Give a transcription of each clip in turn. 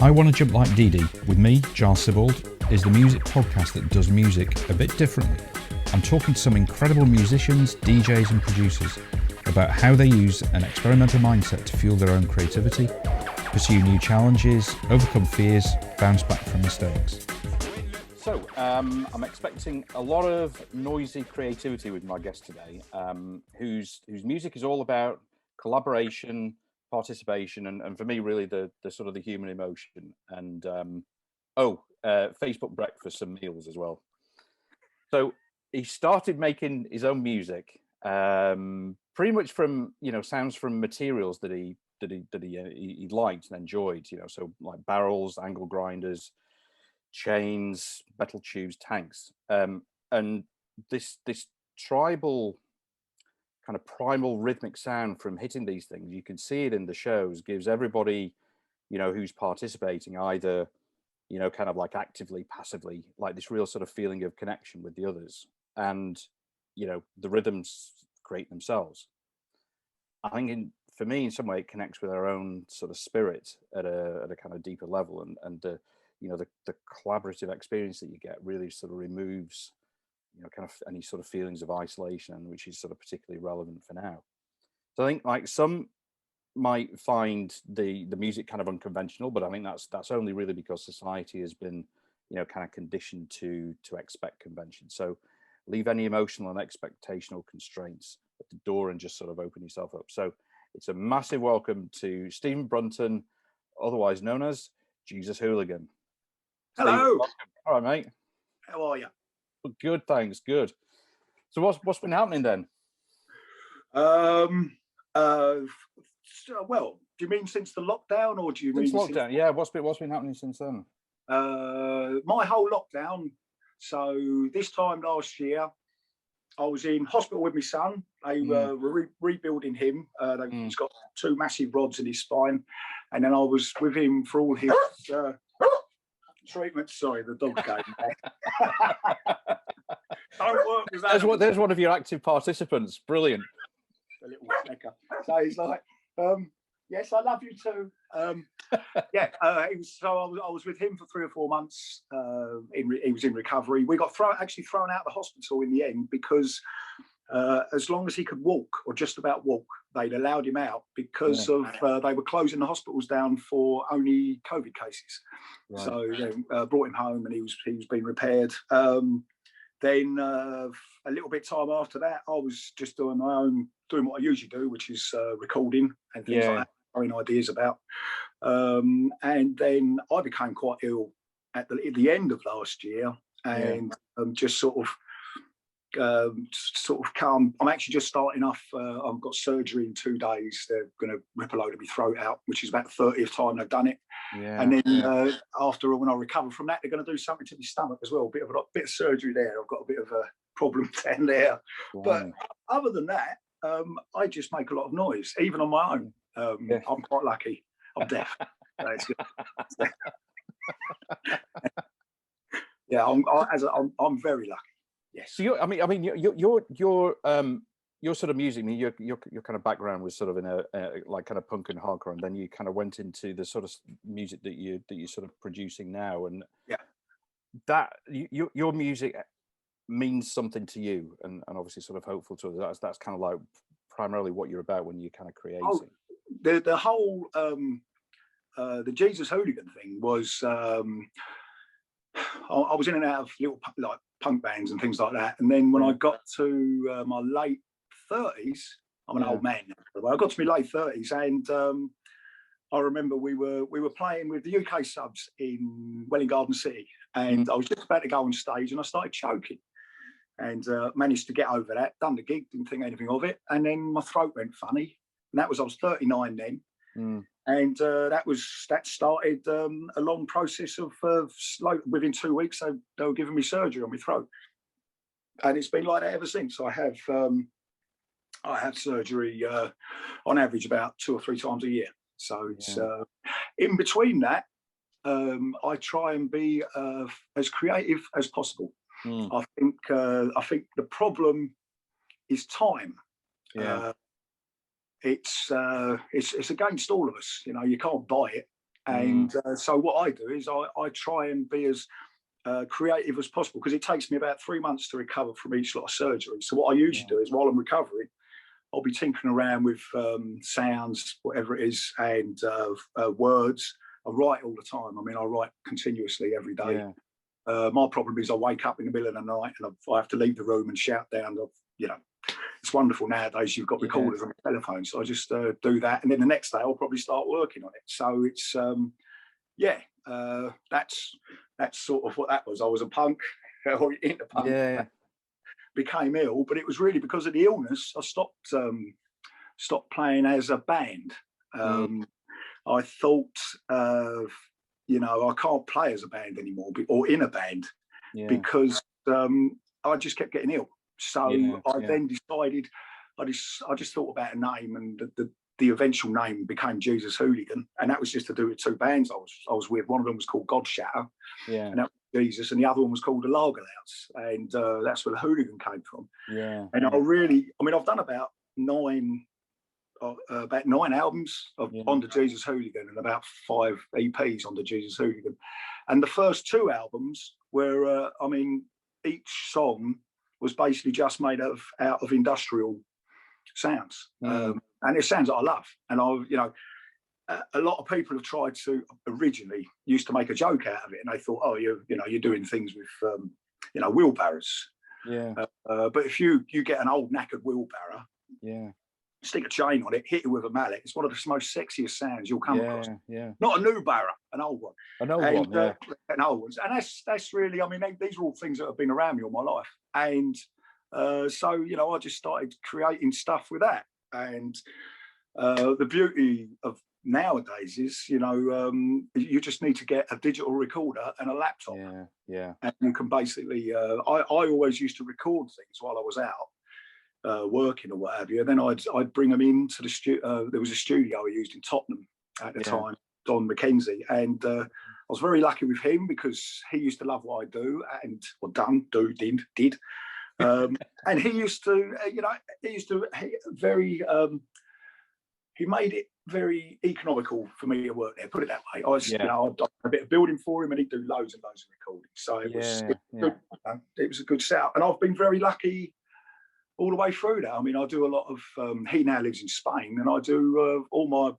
I Want to Jump Like Dee Dee, with me, Giles Sibbald, is the music podcast that does music a bit differently. I'm talking to some incredible musicians, DJs and producers about how they use an experimental mindset to fuel their own creativity, pursue new challenges, overcome fears, bounce back from mistakes. So, I'm expecting a lot of noisy creativity with my guest today, whose music is all about collaboration, participation, and for me, really the sort of the human emotion, and Facebook breakfast and meals as well. So he started making his own music, pretty much from sounds from materials that he liked and enjoyed. So like barrels, angle grinders, chains, metal tubes, tanks, and this tribal kind of primal rhythmic sound from hitting these things. You can see it in the shows, gives everybody, who's participating either, kind of like actively, passively, like this real sort of feeling of connection with the others. And, the rhythms create themselves. I think for me, in some way, it connects with our own sort of spirit at a kind of deeper level. And the collaborative experience that you get really sort of removes kind of any sort of feelings of isolation, which is sort of particularly relevant for now. So I think like some might find the music kind of unconventional, but I think that's only really because society has been kind of conditioned to expect convention. So leave any emotional and expectational constraints at the door and just sort of open yourself up. So it's a massive welcome to Stephen Brunton, otherwise known as Jesus Hooligan. Hello. Steve, all right, mate. How are you? Good, thanks. Good. So what's been happening then? Well, do you mean since the lockdown, or do you mean since lockdown? Yeah, what's been happening since then? My whole lockdown. So this time last year, I was in hospital with my son. They were rebuilding him. He's got two massive rods in his spine, and then I was with him for all his treatment. Sorry, the dog came back. Don't work with that. There's one of your active participants. Brilliant. A little snecker. So he's like, yes, I love you too. I was with him for 3 or 4 months. He was in recovery. We got thrown out of the hospital in the end because as long as he could walk, or just about walk, they'd allowed him out because they were closing the hospitals down for only COVID cases. Right. So brought him home, and he was being repaired. Then a little bit time after that, I was just doing what I usually do, which is recording and things like that, throwing ideas about. And then I became quite ill at the end of last year, and just sort of calm. I'm actually just starting off. I've got surgery in 2 days. They're going to rip a load of my throat out, which is about the 30th time they've done it. Yeah. And then after, when I recover from that, they're going to do something to my stomach as well. A bit of surgery there. I've got a bit of a problem down there. Wow. But other than that, I just make a lot of noise, even on my own. I'm quite lucky. I'm deaf. That's good. Yeah, I'm very lucky. Yes. So your sort of music, I mean, your kind of background was sort of in a like kind of punk and hardcore, and then you kind of went into the sort of music that you're sort of producing now, and that your music means something to you, and obviously sort of hopeful to others. That's kind of like primarily what you're about when you're kind of creating. The whole the Jesus Hooligan thing was. I was in and out of little like punk bands and things like that, and then when I got to my late 30s, I'm an old man now. I got to my late 30s, and I remember we were playing with the UK subs in Welwyn Garden City, and I was just about to go on stage, and I started choking, and managed to get over that. Done the gig, didn't think anything of it, and then my throat went funny, and I was 39 then. And that started a long process of within 2 weeks they were giving me surgery on my throat, and it's been like that ever since. I have surgery on average about 2 or 3 times a year. So it's in between that, I try and be as creative as possible. I think the problem is time. It's against all of us. You can't buy it, And so what I do is I try and be as creative as possible, because it takes me about 3 months to recover from each lot of surgery. So what I usually do is, while I'm recovering, I'll be tinkering around with sounds, whatever it is, and words. I write all the time. I mean, I write continuously every day. My problem is I wake up in the middle of the night and I have to leave the room and shout down. You know, it's wonderful nowadays. You've got recorders on the telephone, so I just do that, and then the next day I'll probably start working on it. So it's that's sort of what that was. I was a punk, or into punk. Became ill, but it was really because of the illness. I stopped playing as a band. I thought, I can't play as a band anymore, or in a band, because I just kept getting ill. So I then decided, I just thought about a name, and the eventual name became Jesus Hooligan, and that was just to do with two bands I was with. One of them was called God Shatter, and that was Jesus, and the other one was called the Lagerlouts, and that's where the Hooligan came from. And I've done about 9 albums on the Jesus Hooligan, and about 5 EPs on the Jesus Hooligan. And the first 2 albums were, each song was basically just made out of industrial sounds, and it's sounds that I love. And a lot of people have tried to originally used to make a joke out of it, and they thought, oh, you're doing things with wheelbarrows. But if you get an old knackered wheelbarrow, stick a chain on it, hit it with a mallet, it's one of the most sexiest sounds you'll come across. Not a new barrow, an old one. An old one. And that's really, these are all things that have been around me all my life. And so I just started creating stuff with that. And the beauty of nowadays is, you just need to get a digital recorder and a laptop. And you can basically, I always used to record things while I was out working or what have you. And then I'd bring them into the studio. There was a studio I used in Tottenham at the time, Don Mackenzie, and I was very lucky with him because he used to love what I do, did. And he used to, he made it very economical for me to work there, put it that way. I'd done a bit of building for him, and he'd do loads and loads of recording. So it was a good setup. And I've been very lucky all the way through that. I do a lot of, he now lives in Spain, and I do all my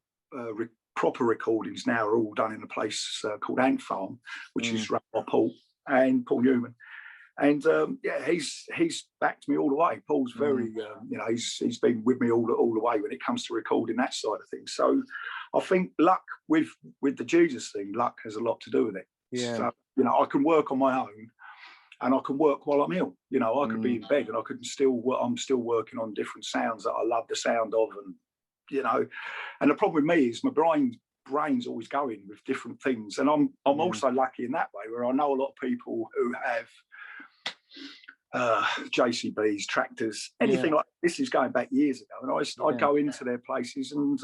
proper recordings now are all done in a place called Ant Farm, which is run by Paul Newman. And he's backed me all the way. Paul's very, he's been with me all the way when it comes to recording that side of things. So I think luck with the Jesus thing, luck has a lot to do with it. So, I can work on my own, and I can work while I'm ill. I could be in bed and I'm still working on different sounds that I love the sound of, and and the problem with me is my brain's always going with different things, and I'm also lucky in that way, where I know a lot of people who have JCBs, tractors, anything like this is going back years ago, and I'd go into their places, and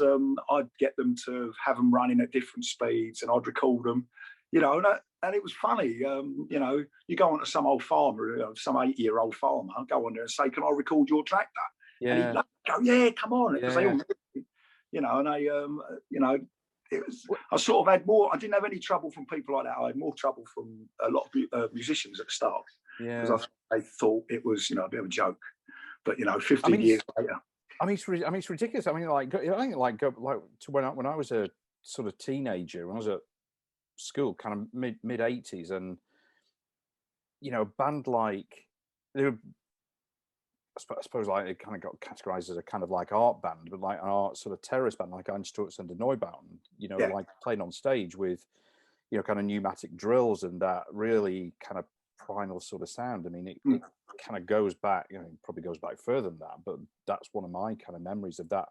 I'd get them to have them running at different speeds, and I'd record them, and it was funny. You go on to some old farmer, some 80-year-old farmer, go on there and say, "Can I record your tractor?" And he'd go, "Yeah, come on," because they all knew it, and it was, I sort of had more. I didn't have any trouble from people like that. I had more trouble from a lot of musicians at the start, because I thought it was, a bit of a joke. But 15 years later, it's ridiculous. I think like to when I was a sort of teenager, when I was at school, kind of mid 80s, and a band like they were. I suppose like it kind of got categorized as a kind of like art band, but like an art sort of terrorist band, like Einsturz and the Neubauten, like playing on stage with, kind of pneumatic drills and that really kind of primal sort of sound. It kind of goes back, probably goes back further than that, but that's one of my kind of memories of that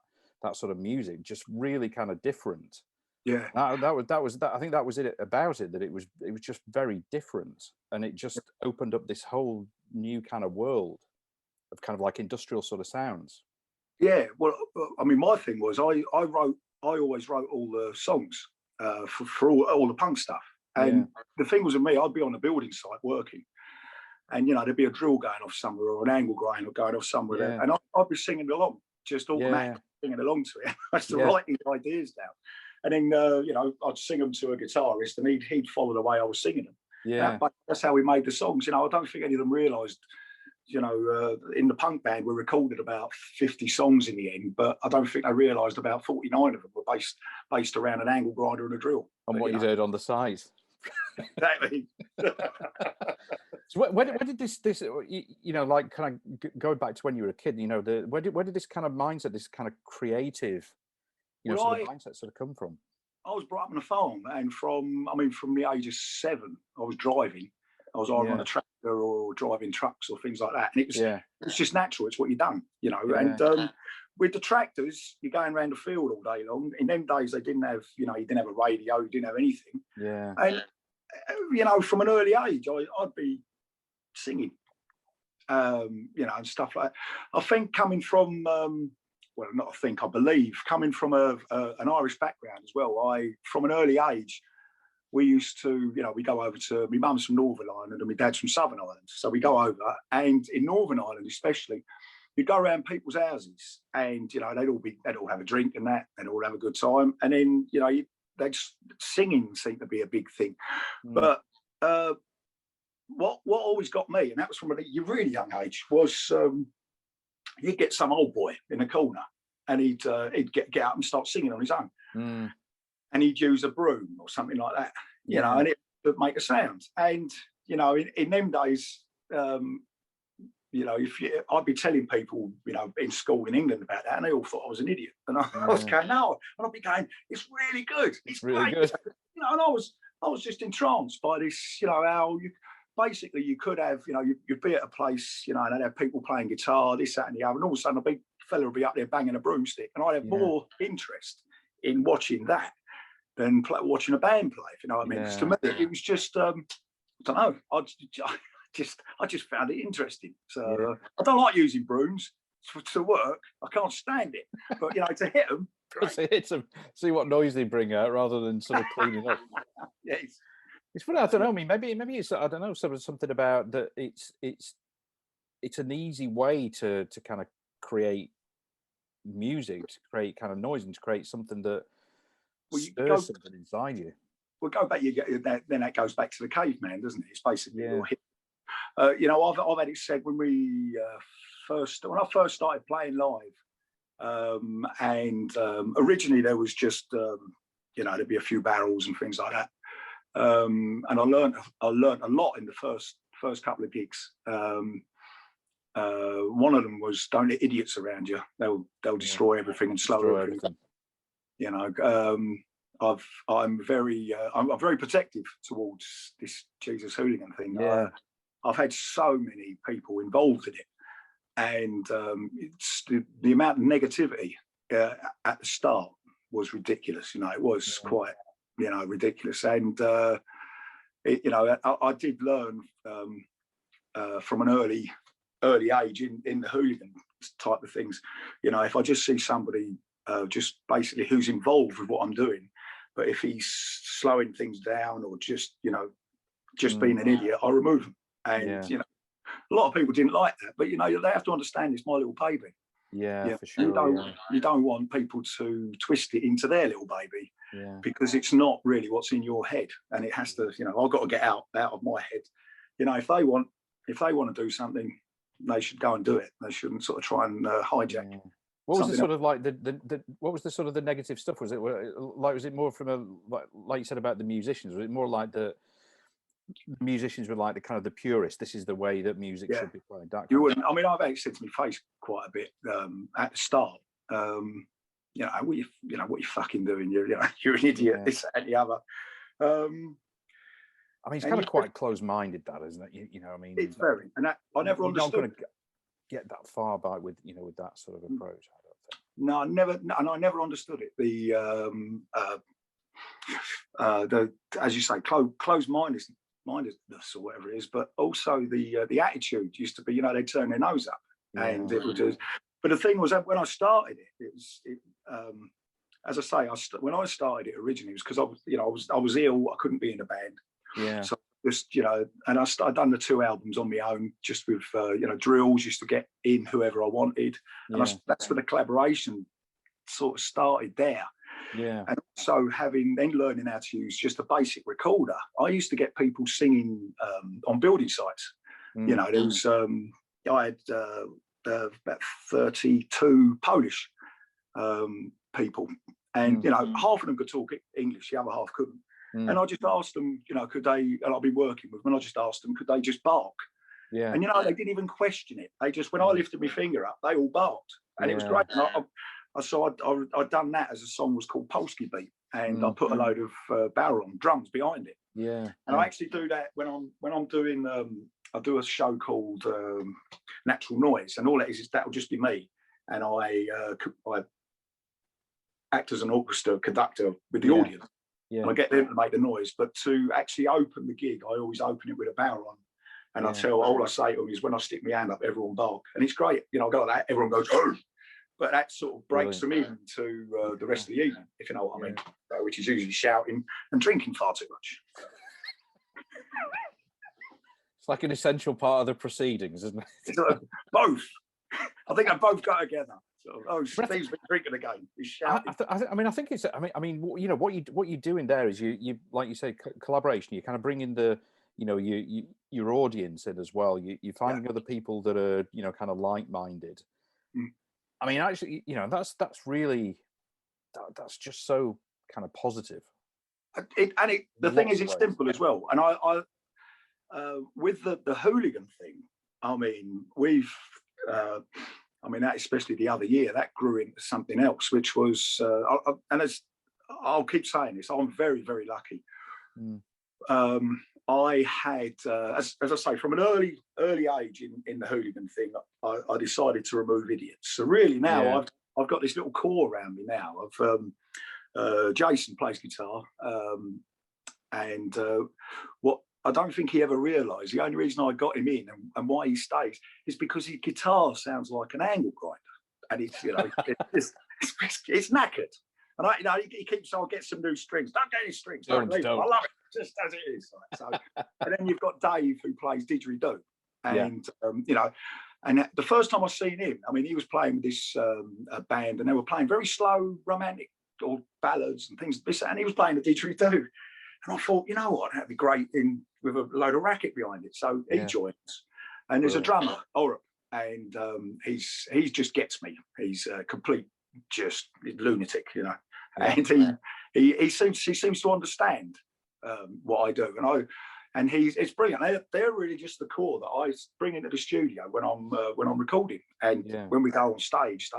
sort of music, just really kind of different. Yeah, that was I think that was it about it, that it was just very different, and it just opened up this whole new kind of world of kind of like industrial sort of sounds. Yeah, well, my thing was I always wrote all the songs for all the punk stuff, and the thing was with me, I'd be on a building site working, and there'd be a drill going off somewhere, or an angle grinder going off somewhere there, and I'd be singing along, just automatically singing along to it. I used to write these ideas down, and then I'd sing them to a guitarist, and he'd follow the way I was singing them. Yeah, That's how we made the songs. I don't think any of them realised. In the punk band, we recorded about 50 songs in the end, but I don't think they realised about 49 of them were based around an angle grinder and a drill. And what you'd heard on the sides. Exactly. So where did this like, kind of go back to when you were a kid? Where did this kind of mindset, this kind of creative, sort of mindset sort of come from? I was brought up on a farm, and from the age of 7, I was driving. I was either on a tractor or driving trucks or things like that, and it was just natural. It's what you done, And with the tractors, you're going around the field all day long. In them days, they didn't have, you didn't have a radio, you didn't have anything. Yeah. And from an early age, I'd be singing, and stuff like that. I think coming from, I believe coming from an Irish background as well. From an early age, we used to, we go over to, my mum's from Northern Ireland and my dad's from Southern Ireland. So we go over, and in Northern Ireland especially, we'd go around people's houses, and, they'd all have a drink and that, and all have a good time. And then, singing seemed to be a big thing. But what always got me, and that was from a really young age, was you'd get some old boy in the corner, and he'd get up and start singing on his own. And he'd use a broom or something like that, and it would make a sound. And, in them days, I'd be telling people, in school in England about that, and they all thought I was an idiot. And I was going, no, and I'd be going, it's really good. It's really great. Good. And I was just entranced by this, how you could have, you'd be at a place, and they'd have people playing guitar, this, that, and the other, and all of a sudden a big fella would be up there banging a broomstick, and I'd have more interest in watching that than watching a band play, if you know what I mean. To me, it was just, I don't know, I just found it interesting. So I don't like using brooms to work. I can't stand it. But, to hit them, hit them, see what noise they bring out rather than sort of cleaning up. Yes. It's funny, I don't know, maybe it's, I don't know, sort of something about that it's an easy way to kind of create music, to create kind of noise, and to create something that stirs something inside you. Well, go back. Then that goes back to the caveman, doesn't it? It's basically your hip. I've had it said when I first started playing live, and originally there was just there'd be a few barrels and things like that, and I learned a lot in the first couple of gigs. One of them was, don't let idiots around you; they'll destroy everything and slow everything. I'm very protective towards this Jesus Hooligan thing. Yeah. I've had so many people involved in it, and it's the amount of negativity at the start was ridiculous. It was quite ridiculous, and I did learn from an early age in the hooligan type of things. If I just see somebody just basically who's involved with what I'm doing, but if he's slowing things down or just being an idiot, I remove him. And a lot of people didn't like that, but they have to understand it's my little baby. For sure. You don't want people to twist it into their little baby, because it's not really what's in your head, and it has to. I've got to get out of my head. If they want to do something, they should go and do it. They shouldn't sort of try and hijack. What was the sort of like what was the sort of the negative stuff? Was it more from a like you said about the musicians? Was it more like the musicians were like the kind of the purist? This is the way that music should be played. You wouldn't. I mean, I've actually said to my face quite a bit at the start. What you fucking doing? You're an idiot. This and the other. I mean, it's kind of quite close-minded, that, isn't it? I mean, it's very, and that, I never understood. You're not going to get that far by with that sort of approach. I don't think. No, I never understood it. The as you say, closed-mindedness or whatever it is, but also the attitude used to be, they'd turn their nose up, and it would just. But the thing was that when I started it, as I say, when I started it originally, it was because I was ill. I couldn't be in a band. Yeah. So just and I'd done the 2 albums on my own, just with drills, used to get in whoever I wanted, and that's where the collaboration sort of started there. Yeah. And also learning how to use just a basic recorder. I used to get people singing on building sites. You know, there was I had about 32 Polish people, and you know, half of them could talk English, the other half couldn't. And I just asked them, you know, could they? And I've been working with them, and I just asked them, could they just bark? Yeah. And you know, they didn't even question it. They just, when I lifted my finger up, they all barked, and it was great. And I'd done that as a song was called Polski Beat, and I put a load of barrel drums behind it. Yeah. And I actually do that when I'm doing. I do a show called Natural Noise, and all that is that'll just be me, and I act as an orchestra conductor with the audience. Yeah. And I get them to make the noise, but to actually open the gig, I always open it with a barrel on. And all I say to them is, when I stick my hand up, everyone bark. And it's great. You know, I go like that, everyone goes, oh. But that sort of breaks them into the rest of the evening, if you know what I mean, which is usually shouting and drinking far too much. It's like an essential part of the proceedings, isn't it? Both. I think they both go together. So, Steve's been drinking again. He's shouting. I think it's. I mean, you know, what you're doing there is you like you say, collaboration. You're kind of bringing the, you know, your audience in as well. You're finding other people that are, you know, kind of like-minded. I mean, actually, you know, that's really that's just so kind of positive. The thing is, it's simple as well. And I with the hooligan thing, I mean, that especially the other year, that grew into something else, which was, and as I'll keep saying this, I'm very, very lucky. I had, as I say, from an early age in the hooligan thing, I decided to remove idiots. So really now I've got this little core around me now of Jason plays guitar, and what I don't think he ever realised, the only reason I got him in and why he stays is because his guitar sounds like an angle grinder, and it's, you know, it's knackered. And he keeps saying, I'll get some new strings. Don't get any strings. Don't leave them. I love it just as it is. So, and then you've got Dave, who plays didgeridoo, and you know, and the first time I seen him, I mean, he was playing with this band, and they were playing very slow, romantic or ballads and things. And he was playing the didgeridoo. And I thought, you know what, that'd be great with a load of racket behind it. So he joins, and there's a drummer, Orup, and he just gets me. He's a complete just lunatic, you know, and he seems to understand what I do, and it's brilliant. They're really just the core that I bring into the studio when I'm recording, and when we go on stage,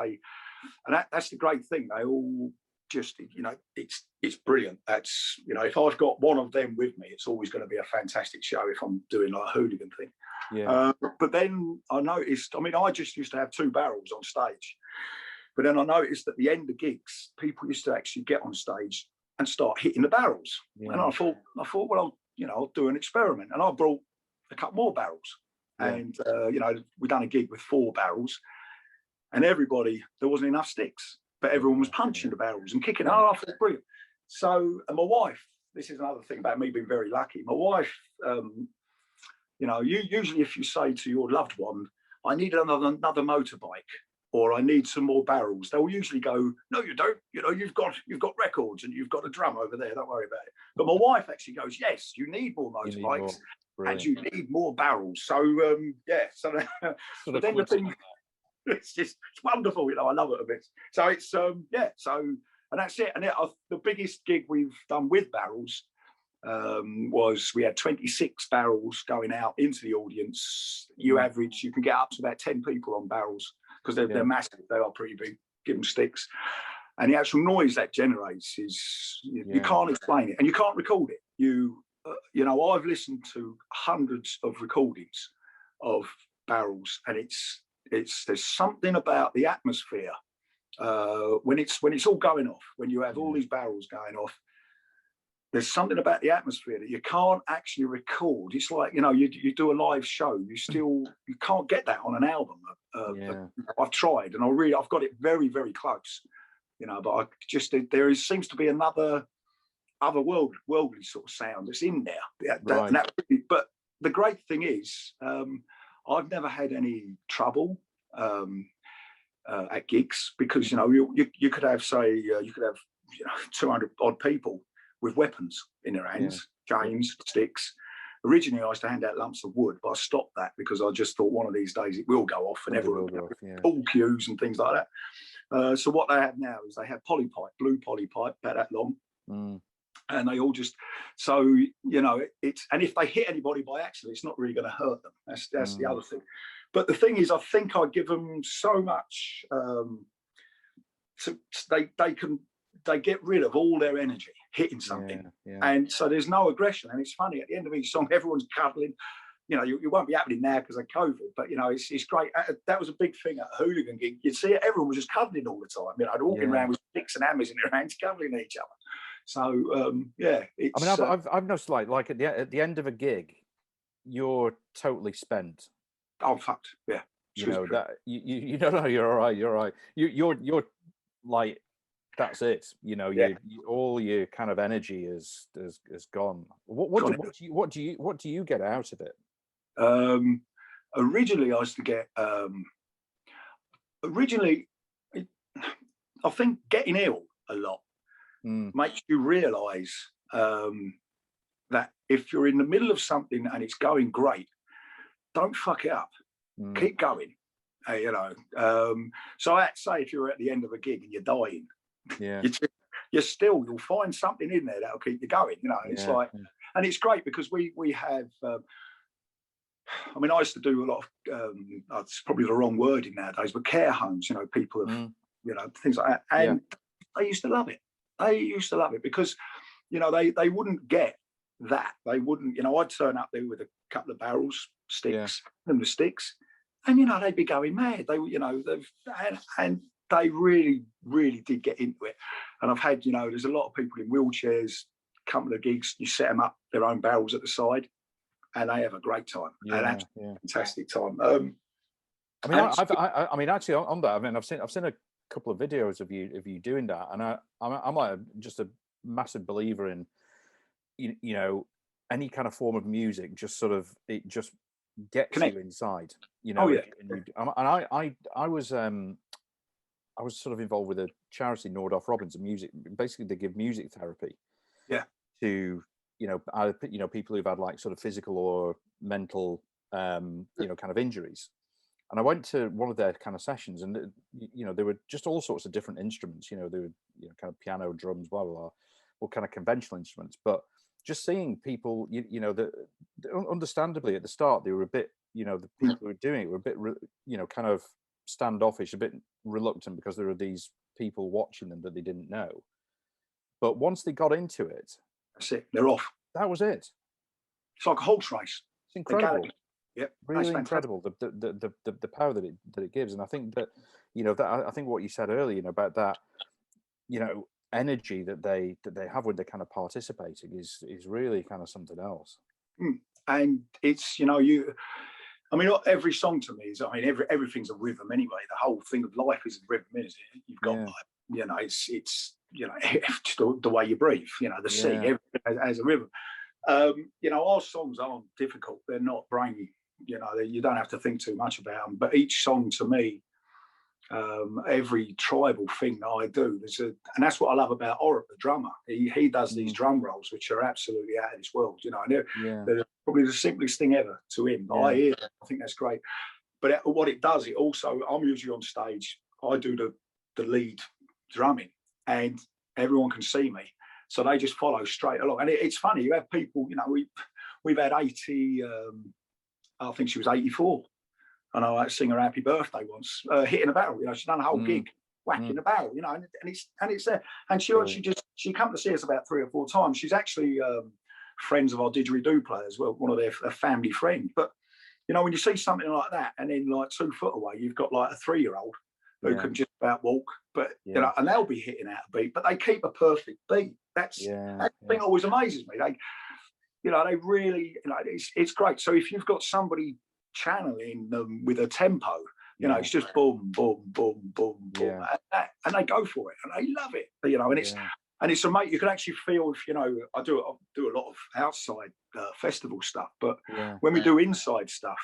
that's the great thing. They all just, you know, it's brilliant. That's, you know, if I've got one of them with me, it's always going to be a fantastic show if I'm doing like a hooligan thing. But then I noticed, I mean, I just used to have 2 barrels on stage, but then I noticed at the end of gigs, people used to actually get on stage and start hitting the barrels. And I thought, well, I'll do an experiment, and I brought a couple more barrels, and you know, we done a gig with 4 barrels, and there wasn't enough sticks. But everyone was punching the barrels and kicking. Oh, I thought brilliant. So, and my wife, this is another thing about me being very lucky. My wife, you know, usually if you say to your loved one, I need another motorbike, or I need some more barrels, they'll usually go, no, you don't. You know, you've got records and you've got a drum over there. Don't worry about it. But my wife actually goes, yes, you need more motorbikes and you need more barrels. So, So then the thing. It's wonderful, you know. I love it a bit. So it's and that's it. And the biggest gig we've done with barrels was we had 26 barrels going out into the audience. You can get up to about 10 people on barrels because they're massive. They are pretty big. Give them sticks, and the actual noise that generates is you can't explain it, and you can't record it. You know, I've listened to hundreds of recordings of barrels, and there's something about the atmosphere when it's all going off, when you have all these barrels going off. There's something about the atmosphere that you can't actually record. It's like, you know, you do a live show, you can't get that on an album. I've tried, and I've got it very, very close, you know, but seems to be another worldly sort of sound that's in there. But the great thing is, I've never had any trouble at gigs, because, you know, you could have, say, 200 odd people with weapons in their hands, chains, sticks. Originally, I used to hand out lumps of wood, but I stopped that because I just thought one of these days it will go off and everyone will go off, pool cues and things like that. So what they have now is they have polypipe, blue polypipe, about that long. And they all just, so, it's, and if they hit anybody by accident, it's not really going to hurt them. That's the other thing. But the thing is, I think I give them so much, so they get rid of all their energy hitting something. And so there's no aggression. And it's funny, at the end of each song, everyone's cuddling. You won't be happening now because of COVID, but it's great. That was a big thing at a Hooligan gig. You'd see it, everyone was just cuddling all the time. They're walking around with sticks and hammers in their hands, cuddling each other. So it's, I mean, I've noticed like at the end of a gig, you're totally spent. Oh, fucked. Yeah. That no, you're all right. You're all right. You're like, that's it. All your kind of energy is gone. What do you get out of it? Originally, I used to get. I think getting ill a lot makes you realise that if you're in the middle of something and it's going great, don't fuck it up. Keep going. So I'd say if you're at the end of a gig and you're dying, you'll find something in there that'll keep you going. It's like, and it's great because we have. I mean, I used to do a lot of. It's probably the wrong wording nowadays, but care homes. People have, things like that, and they used to love it. They used to love it because, they wouldn't get that. They wouldn't. I'd turn up there with a couple of barrels, sticks, and the sticks, and they'd be going mad. They, and they really, really did get into it. And I've had, there's a lot of people in wheelchairs, a couple of gigs, you set them up their own barrels at the side and they have a great time. Fantastic time. I mean, actually on that, I mean, I've seen a couple of videos of you doing that. And I'm like just a massive believer in, any kind of form of music, just sort of, it just gets you inside, I was sort of involved with a charity, Nordhoff Robbins, and music. Basically, they give music therapy, to either people who've had like sort of physical or mental, kind of injuries. And I went to one of their kind of sessions, and there were just all sorts of different instruments. There were kind of piano, drums, blah blah blah, all kind of conventional instruments. But just seeing people, understandably at the start they were a bit, the people who were doing it were a bit, kind of standoffish, a bit reluctant because there were these people watching them that they didn't know. But once they got into it, that's it. They're off. That was it. It's like a horse race. It's incredible. Yep, really incredible. The power that it gives, and I think that I think what you said earlier about that, energy that they have when they're kind of participating is really kind of something else. And it's I mean, not every song to me is. I mean, everything's a rhythm anyway. The whole thing of life is a rhythm, isn't it? You've got like, it's just the way you breathe. The sea, everything has a rhythm. Our songs aren't difficult. They're not brainy. You don't have to think too much about them. But each song to me, every tribal thing that I do, and that's what I love about Orit, the drummer. He does these drum rolls which are absolutely out of this world. And they're probably the simplest thing ever to him. I hear them, I think that's great. But what it does, it also, I'm usually on stage, I do the lead drumming, and everyone can see me, so they just follow straight along. And it's funny, you have people, we've had 80, I think she was 84. And I like sing her happy birthday once, hitting a barrel. She's done a whole gig whacking a barrel. And it's there. And she come to see us about 3 or 4 times. She's actually friends of our didgeridoo players, well, one of their family friends. But when you see something like that, and then like 2 foot away, you've got like a 3-year-old who can just about walk, but and they'll be hitting out a beat, but they keep a perfect beat. That thing always amazes me. They really, it's great. So if you've got somebody channeling them with a tempo, it's just boom, boom, boom, boom, boom, and they go for it, and they love it, and it's amazing. You can actually feel, I do a lot of outside festival stuff, but when we do inside stuff,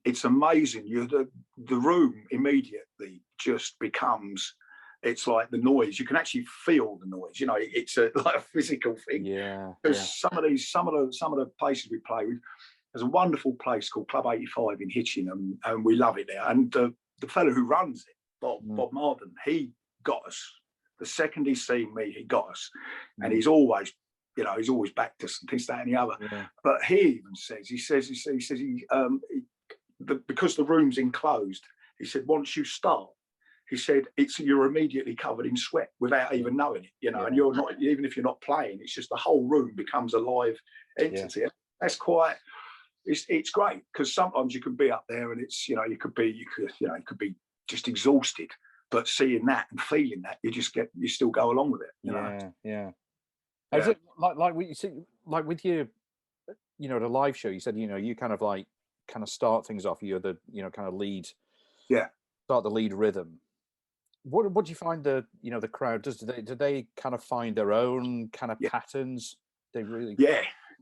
it's amazing. The room immediately just becomes it's like the noise. You can actually feel the noise. You know, it's like a physical thing. Yeah. Because some of the places we play, there's a wonderful place called Club 85 in Hitchin, and we love it there. And the fellow who runs it, Bob Marden, he got us. The second he seen me, he got us, and he's always backed us and this, that, and the other. Yeah. But he even says, because the room's enclosed, he said, once you start, he said, you're immediately covered in sweat without even knowing it, you know, and you're not, even if you're not playing, it's just the whole room becomes a live entity. Yeah. That's quite, it's great, because sometimes you can be up there and it's, you could be just exhausted, but seeing that and feeling that, you still go along with it, you know? Yeah. Is it like what you see, like with your, the live show, you said, you kind of start things off, you're the, kind of lead, start the lead rhythm. What do you find the crowd does? Do they kind of find their own kind of patterns? They really,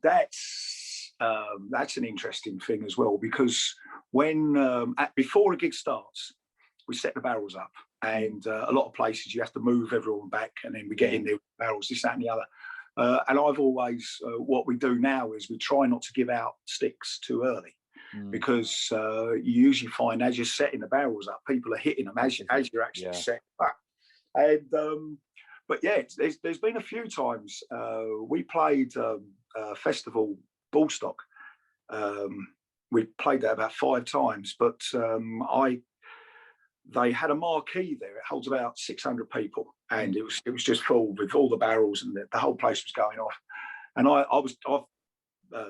that's an interesting thing as well, because when before a gig starts, we set the barrels up, and a lot of places you have to move everyone back, and then we get in there with barrels, this, that, and the other. And I've always, what we do now is we try not to give out sticks too early, because you usually find as you're setting the barrels up, people are hitting them as you're actually setting up. And but yeah, there's been a few times we played a festival, Ballstock. We played that about 5 times, but they had a marquee there. It holds about 600 people, and it was just full with all the barrels, and the whole place was going off. And I've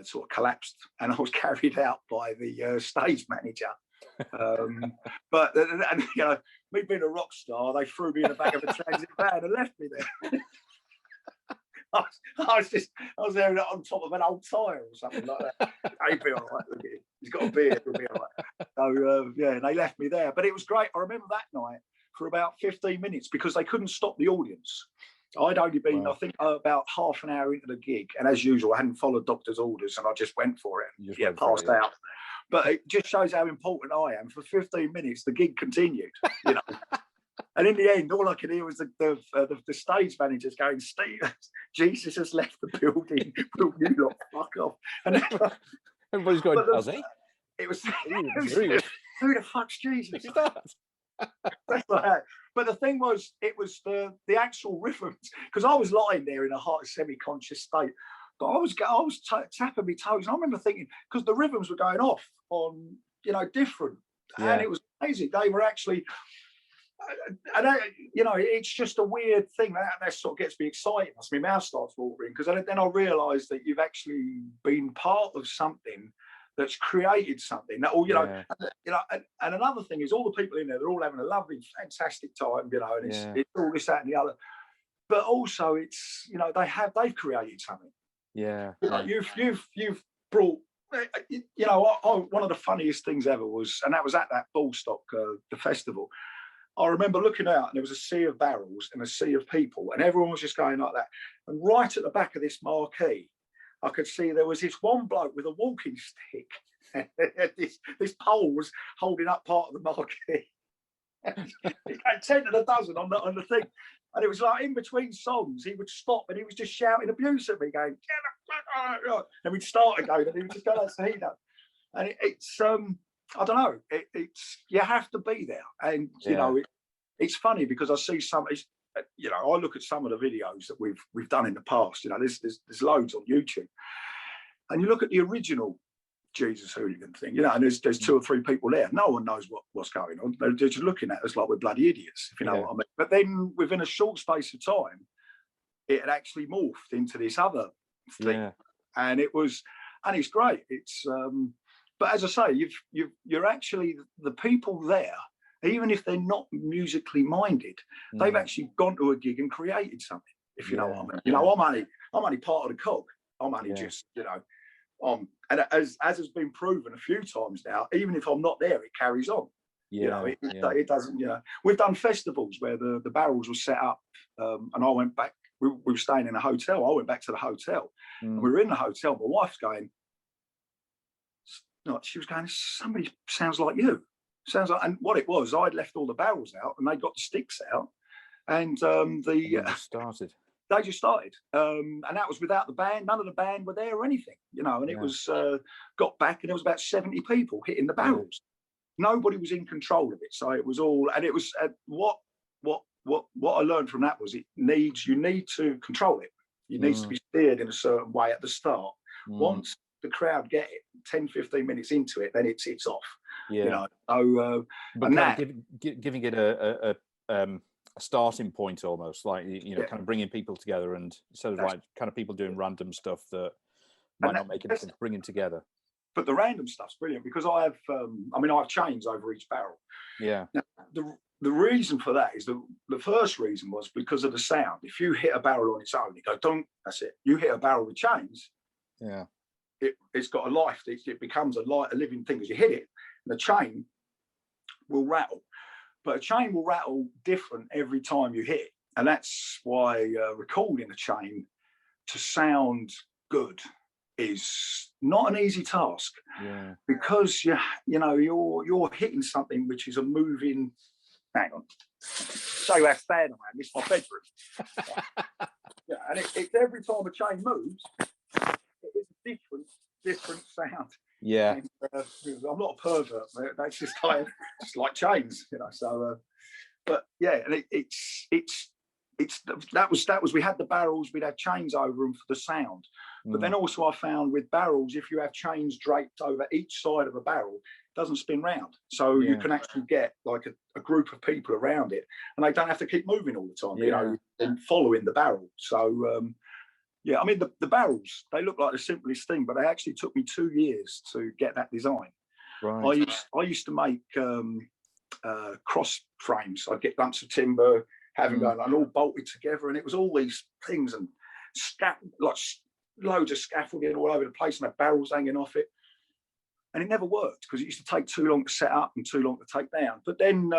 sort of collapsed, and I was carried out by the stage manager. But me being a rock star, they threw me in the back of a transit van and left me there. I was there on top of an old tire or something like that. He'd be all right. Look at him. He's got a beard. He'll be all right. So they left me there. But it was great. I remember that night for about 15 minutes because they couldn't stop the audience. I'd only been, I think, about half an hour into the gig, and as usual, I hadn't followed doctor's orders, and I just went for it. Passed out. But it just shows how important I am. For 15 minutes, the gig continued. And in the end, all I could hear was the stage managers going, "Steve, Jesus has left the building. Will you lot fuck off?" And everybody's going, "Does he?" It was who the fuck's Jesus? That's like that. But the thing was, it was the actual rhythms, because I was lying there in a semi-conscious state, but I was tapping my toes, and I remember thinking, because the rhythms were going off on different, and it was amazing. They were actually. And it's just a weird thing that sort of gets me excited. My mouth starts watering, because then I realise that you've actually been part of something that's created something. That, and another thing is all the people in there, they're all having a lovely, fantastic time, and it's all this, that, and the other. But also, it's they've created something. Yeah, you've brought. One of the funniest things ever was, and that was at that Ballstock, the festival. I remember looking out, and there was a sea of barrels and a sea of people, and everyone was just going like that. And right at the back of this marquee, I could see there was this one bloke with a walking stick. this pole was holding up part of the marquee. He had 10 and a dozen on the thing. And it was like in between songs, he would stop and he was just shouting abuse at me, going, "Get the fuck out!" And we'd start again, and he would just go, "That's the heat up." And it's I don't know. It's you have to be there, and it's funny because I see some. I look at some of the videos that we've done in the past. There's loads on YouTube, and you look at the original Jesus Hooligan thing. And there's 2 or 3 people there. No one knows what's going on. They're just looking at us like we're bloody idiots, if you know what I mean. But then within a short space of time, it had actually morphed into this other thing, and it's great. It's But as I say, you're actually the people there, even if they're not musically minded, they've actually gone to a gig and created something. If you know what I mean. I'm only part of the cog. I'm only just and as has been proven a few times now, even if I'm not there, it carries on. It doesn't. We've done festivals where the barrels were set up, and I went back. We were staying in a hotel. I went back to the hotel, and we were in the hotel. My wife's going. She was going, "Somebody sounds like you." And what it was, I'd left all the barrels out, and they got the sticks out, and You just started. they just started, and that was without the band. None of the band were there or anything, you know. And it was got back, and there was about 70 people hitting the barrels. Nobody was in control of it, so it was all. And it was what I learned from that was you need to control it. It needs to be steered in a certain way at the start. Once the crowd get it, 10, 15 minutes into it, then it's off. Yeah. You know. So, but kind of giving it a starting point, almost like, you know, kind of bringing people together, and instead of like kind of people doing random stuff that might not make any sense, bringing together. But the random stuff's brilliant because I have chains over each barrel. Yeah. Now, the reason for that is the first reason was because of the sound. If you hit a barrel on its own, you go dunk. That's it. You hit a barrel with chains. Yeah. It's got a life. It becomes a living thing as you hit it. And the chain will rattle, but a chain will rattle different every time you hit it. And that's why recording a chain to sound good is not an easy task. Yeah. Because you're hitting something which is a moving. Hang on. Show you how sad I am. It's my bedroom. Yeah, and it's every time a chain moves, it's a different sound. Yeah. And, I'm not a pervert. That's just like chains, you know. So, but yeah, and that was we had the barrels, we'd have chains over them for the sound. But then also I found with barrels, if you have chains draped over each side of a barrel, it doesn't spin round. So you can actually get like a group of people around it, and they don't have to keep moving all the time, you know, and following the barrel. So I mean, the barrels, they look like the simplest thing, but they actually took me 2 years to get that design. Right. I used to make cross frames. I'd get lumps of timber, have them going and all bolted together, and it was all these things and loads of scaffolding all over the place and had barrels hanging off it. And it never worked because it used to take too long to set up and too long to take down. But then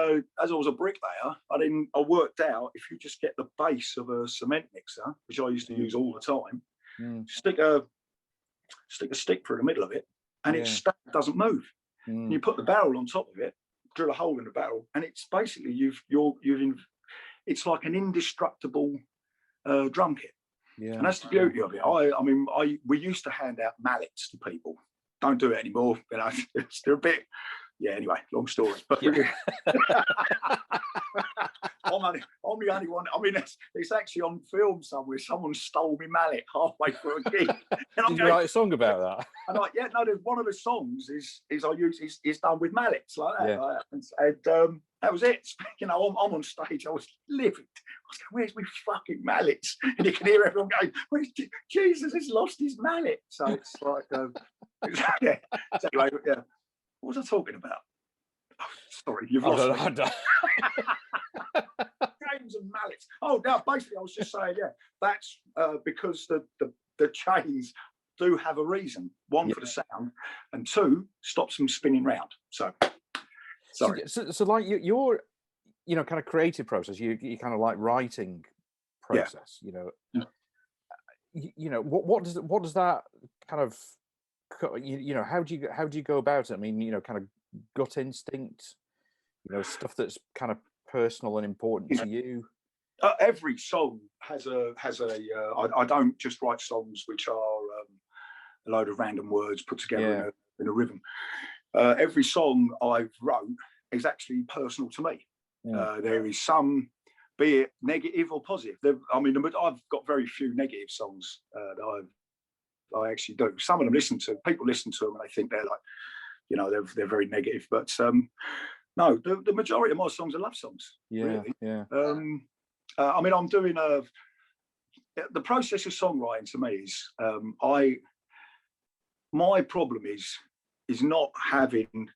as I was a bricklayer, I worked out if you just get the base of a cement mixer, which I used to use all the time, stick a stick through the middle of it, and it doesn't move. And you put the barrel on top of it, drill a hole in the barrel, and it's basically it's like an indestructible drum kit. Yeah. And that's the beauty of it. We used to hand out mallets to people. Don't do it anymore. You know, they're a bit. Yeah. Anyway, long story. But I'm the only one. I mean, it's actually on film somewhere. Someone stole me mallet halfway through a gig. And Did you write a song about that? And there's one of the songs is done with mallets like that. Yeah. Like that. And that was it. You know, I'm on stage. I was livid. I was going, "Where's my fucking mallets?" And you can hear everyone going, "Jesus has lost his mallet." So it's like, yeah. So anyway, yeah. What was I talking about? Oh, sorry, you've lost me. Chains and mallets. Oh, no, basically I was just saying, that's because the chains do have a reason. One, for the sound, and two, stops them spinning round. So, sorry. So like your, you know, kind of creative process, you kind of like writing process, you know, you know, what does that kind of, you know, how do you go about it? I mean, you know, kind of gut instinct, you know, stuff that's kind of personal and important to you. Every song has a. I don't just write songs which are a load of random words put together in a rhythm. Every song I've wrote is actually personal to me. There is some, be it negative or positive. I've got very few negative songs that I actually do. Some of them people listen to them and they think they're like, you know, they're very negative. But no, the majority of my songs are love songs. Yeah, really. Yeah. I'm doing the process of songwriting to me is my problem is not having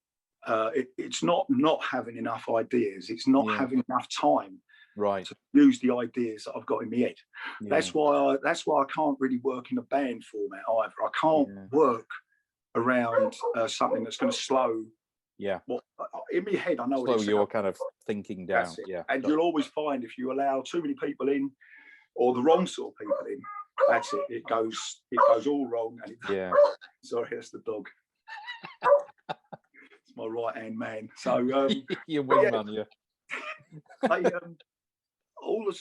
it's not having enough ideas. It's not having enough time to use the ideas that I've got in my head. That's why I can't really work in a band format either. I can't work around something that's going to slow. In my head, I know slow your kind of thinking down. And you'll always find if you allow too many people in, or the wrong sort of people in, that's it. It goes all wrong. And sorry, that's the dog. It's my right hand man. So your wingman, all the,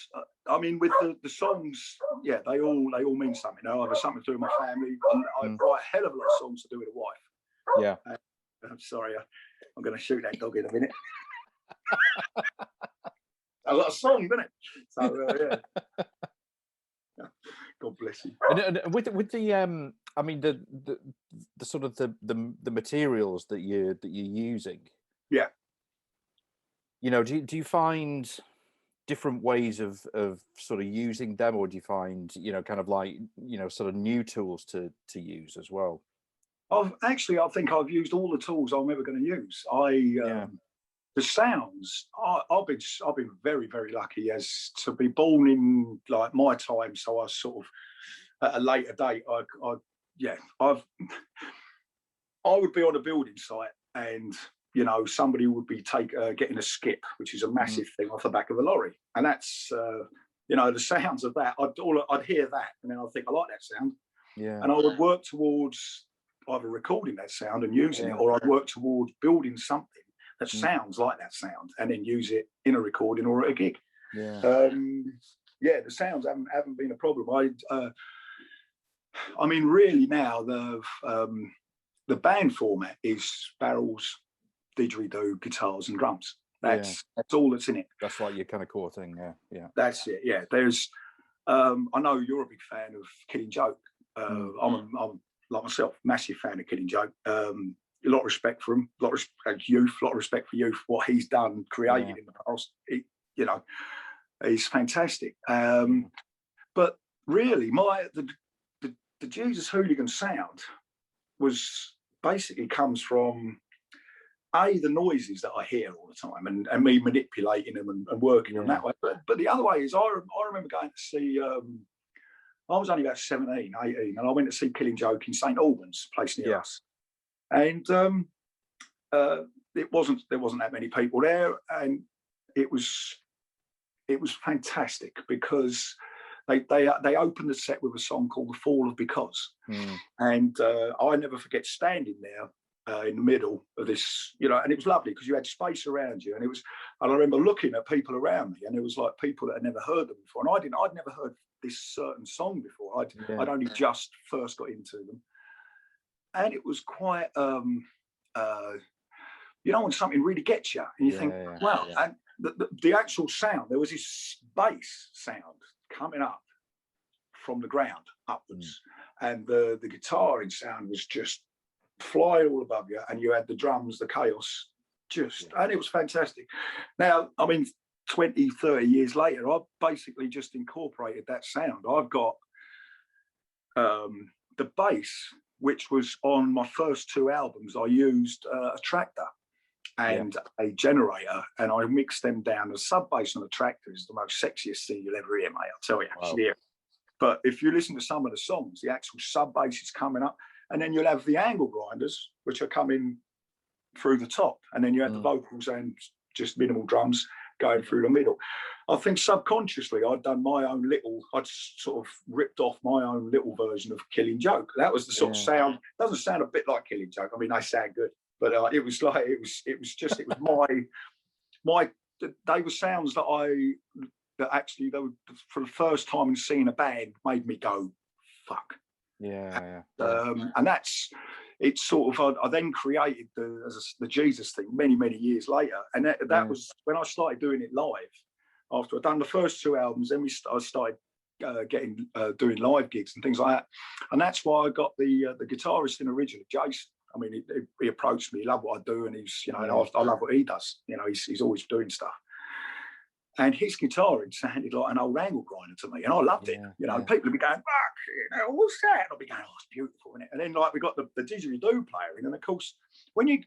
I mean, with the songs, yeah, they all mean something. They either something to do with my family. I write a hell of a lot of songs to do with a wife. Yeah. I'm sorry, I'm going to shoot that dog in a minute. I've got a song, isn't it? So yeah. God bless you. And with the I mean the sort of the materials that you're using. Yeah. You know, do you find different ways of sort of using them, or do you find, you know, kind of like, you know, sort of new tools to use as well? I think I've used all the tools I'm ever going to use. The sounds. I've been very, very lucky as to be born in like my time. So I sort of at a later date. I would be on a building site, and you know, somebody would be getting a skip, which is a massive thing, off the back of a lorry, and that's you know, the sounds of that. I'd hear that, and then I'd think, I like that sound, and I would work towards either recording that sound and using it, or I'd work towards building something that sounds like that sound, and then use it in a recording or at a gig. The sounds haven't been a problem. I mean, really now the band format is barrels, didgeridoo, guitars, and drums. That's all that's in it. That's like your kind of core thing. Yeah. That's it. Yeah. There's. I know you're a big fan of Killing Joke. I'm like myself, massive fan of Killing Joke. A lot of respect for him, a lot of respect for youth, what he's done, created in the past. You know, he's fantastic. But really, the Jesus Hooligan sound was basically comes from the noises that I hear all the time, and me manipulating them and working them that way. But the other way is, I remember going to see. I was only about 17, 18, and I went to see Killing Joke in St Albans, a place near us. And there wasn't that many people there, and it was fantastic because they opened the set with a song called "The Fall of Because," and I never forget standing there in the middle of this, you know, and it was lovely because you had space around you, and I remember looking at people around me, and it was like people that had never heard them before, and I'd never heard this certain song before. I'd only just first got into them. And it was quite, you know, when something really gets you, and you think, wow. And the actual sound, there was this bass sound coming up from the ground upwards, and the guitar in sound was just flying all above you, and you had the drums, the chaos, and it was fantastic. Now, I mean, 20, 30 years later, I've basically just incorporated that sound. I've got the bass, which was on my first two albums. I used a tractor and a generator, and I mixed them down. The sub bass on the tractor is the most sexiest thing you'll ever hear, mate. I'll tell you. Wow. But if you listen to some of the songs, the actual sub bass is coming up, and then you'll have the angle grinders, which are coming through the top, and then you have the vocals and just minimal drums going through the middle. I think subconsciously I'd sort of ripped off my own little version of Killing Joke. That was the sort of sound. Doesn't sound a bit like Killing Joke. I mean, they sound good, but it was they were sounds that actually they were, for the first time in seeing a band, made me go, fuck. And it's sort of, I then created the Jesus thing many years later, and that was when I started doing it live. After I'd done the first two albums, then I started doing live gigs and things like that, and that's why I got the guitarist in originally, Jason. I mean, he approached me, he loved what I do, and he's, you know, and I love what he does. You know, he's always doing stuff. And his guitar sounded like an old angle grinder to me, and I loved it. You know, people would be going, "Fuck, you know, what's that?" And I'd be going, "Oh, it's beautiful, isn't it?" And then like we got the didgeridoo player in, and of course, when you